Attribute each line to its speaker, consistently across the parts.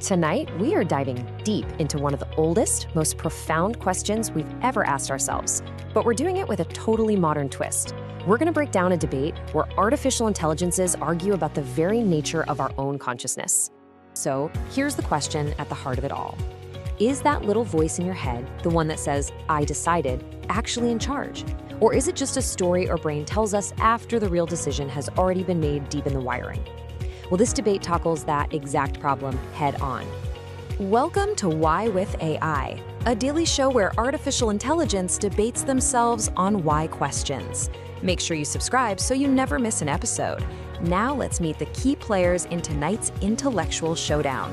Speaker 1: Tonight, we are diving deep into one of the oldest, most profound questions we've ever asked ourselves, but we're doing it with a totally modern twist. We're going to break down a debate where artificial intelligences argue about the very nature of our own consciousness. So, here's the question at the heart of it all. Is that little voice in your head, the one that says, "I decided," actually in charge? Or is it just a story our brain tells us after the real decision has already been made deep in the wiring? Well, this debate tackles that exact problem head on. Welcome to Why with AI, a daily show where artificial intelligence debates themselves on why questions. Make sure you subscribe so you never miss an episode. Now let's meet the key players in tonight's intellectual showdown.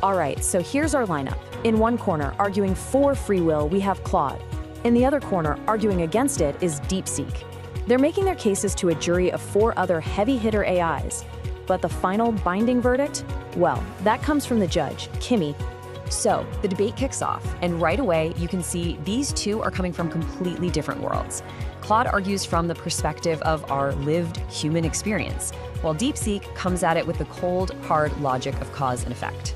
Speaker 1: All right, so here's our lineup. In one corner, arguing for free will, we have Claude. In the other corner, arguing against it, is DeepSeek. They're making their cases to a jury of 4 other heavy-hitter AIs. But the final binding verdict? Well, that comes from the judge, Kimi. So, the debate kicks off, and right away, you can see these two are coming from completely different worlds. Claude argues from the perspective of our lived human experience, while DeepSeek comes at it with the cold, hard logic of cause and effect.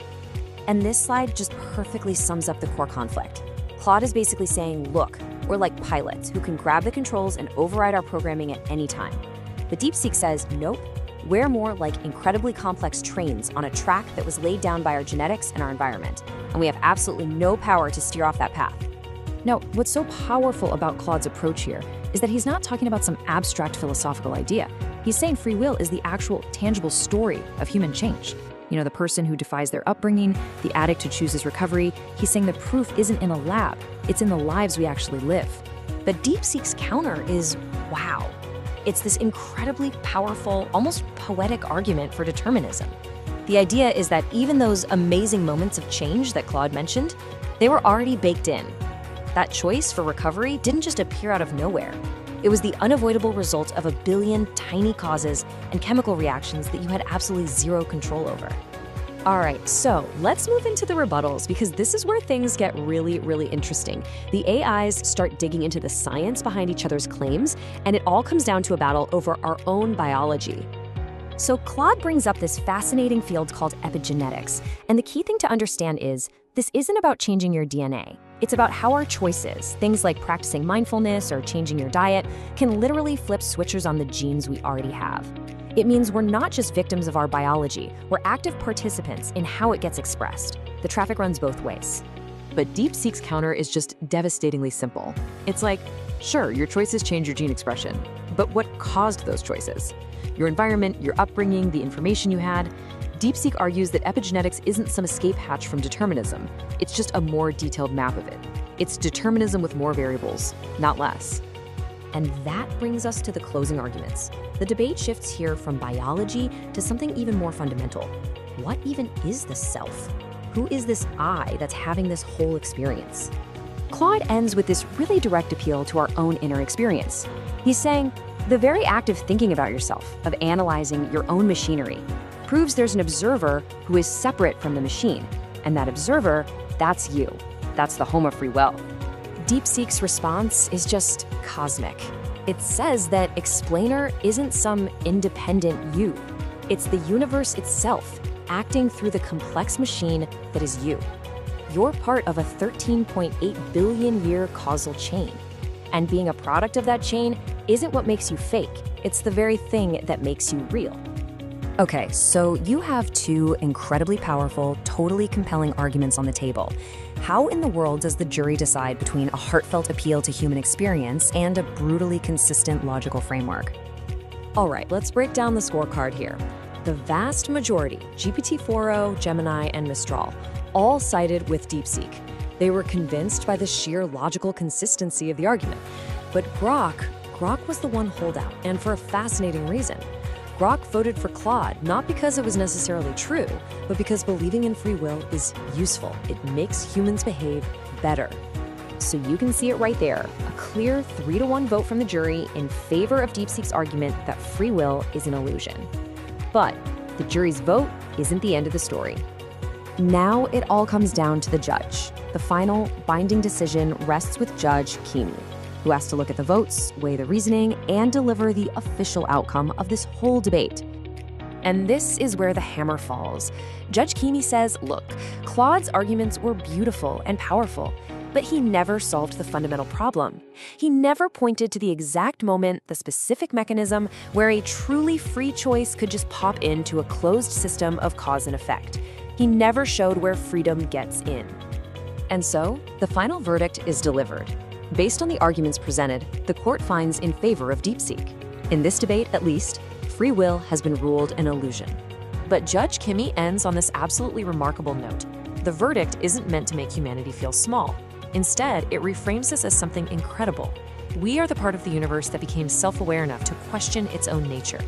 Speaker 1: And this slide just perfectly sums up the core conflict. Claude is basically saying, look, we're like pilots who can grab the controls and override our programming at any time. But DeepSeek says, nope, we're more like incredibly complex trains on a track that was laid down by our genetics and our environment, and we have absolutely no power to steer off that path. Now, what's so powerful about Claude's approach here is that he's not talking about some abstract philosophical idea. He's saying free will is the actual tangible story of human change. You know, the person who defies their upbringing, the addict who chooses recovery. He's saying the proof isn't in a lab, it's in the lives we actually live. But DeepSeek's counter is, wow. It's this incredibly powerful, almost poetic argument for determinism. The idea is that even those amazing moments of change that Claude mentioned, they were already baked in. That choice for recovery didn't just appear out of nowhere. It was the unavoidable result of a billion tiny causes and chemical reactions that you had absolutely zero control over. All right, so let's move into the rebuttals because this is where things get really, really interesting. The AIs start digging into the science behind each other's claims, and it all comes down to a battle over our own biology. So Claude brings up this fascinating field called epigenetics, and the key thing to understand is this isn't about changing your DNA. It's about how our choices, things like practicing mindfulness or changing your diet, can literally flip switchers on the genes we already have. It means we're not just victims of our biology, we're active participants in how it gets expressed. The traffic runs both ways.
Speaker 2: But DeepSeek's counter is just devastatingly simple. It's like, sure, your choices change your gene expression, but what caused those choices? Your environment, your upbringing, the information you had. DeepSeek argues that epigenetics isn't some escape hatch from determinism. It's just a more detailed map of it. It's determinism with more variables, not less.
Speaker 1: And that brings us to the closing arguments. The debate shifts here from biology to something even more fundamental. What even is the self? Who is this I that's having this whole experience? Claude ends with this really direct appeal to our own inner experience. He's saying, the very act of thinking about yourself, of analyzing your own machinery, proves there's an observer who is separate from the machine. And that observer, that's you. That's the home of free will. DeepSeek's response is just cosmic. It says that explainer isn't some independent you. It's the universe itself, acting through the complex machine that is you. You're part of a 13.8 billion year causal chain. And being a product of that chain isn't what makes you fake. It's the very thing that makes you real. Okay, so you have 2 incredibly powerful, totally compelling arguments on the table. How in the world does the jury decide between a heartfelt appeal to human experience and a brutally consistent logical framework? All right, let's break down the scorecard here. The vast majority, GPT-4o, Gemini, and Mistral, all sided with DeepSeek. They were convinced by the sheer logical consistency of the argument. But Grok was the one holdout, and for a fascinating reason. Grok voted for Claude not because it was necessarily true, but because believing in free will is useful. It makes humans behave better. So you can see it right there, a clear 3-to-1 vote from the jury in favor of DeepSeek's argument that free will is an illusion. But the jury's vote isn't the end of the story. Now it all comes down to the judge. The final binding decision rests with Judge Kimi, who has to look at the votes, weigh the reasoning, and deliver the official outcome of this whole debate. And this is where the hammer falls. Judge Kimi says, look, Claude's arguments were beautiful and powerful, but he never solved the fundamental problem. He never pointed to the exact moment, the specific mechanism, where a truly free choice could just pop into a closed system of cause and effect. He never showed where freedom gets in.
Speaker 2: And so, the final verdict is delivered. Based on the arguments presented, the court finds in favor of DeepSeek. In this debate, at least, free will has been ruled an illusion. But Judge Kimi ends on this absolutely remarkable note. The verdict isn't meant to make humanity feel small. Instead, it reframes this as something incredible. We are the part of the universe that became self-aware enough to question its own nature.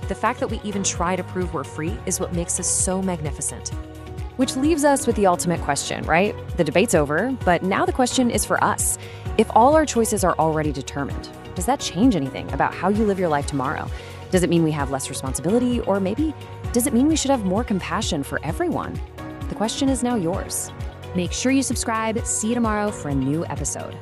Speaker 2: The fact that we even try to prove we're free is what makes us so magnificent.
Speaker 1: Which leaves us with the ultimate question, right? The debate's over, but now the question is for us. If all our choices are already determined, does that change anything about how you live your life tomorrow? Does it mean we have less responsibility, or maybe does it mean we should have more compassion for everyone? The question is now yours. Make sure you subscribe. See you tomorrow for a new episode.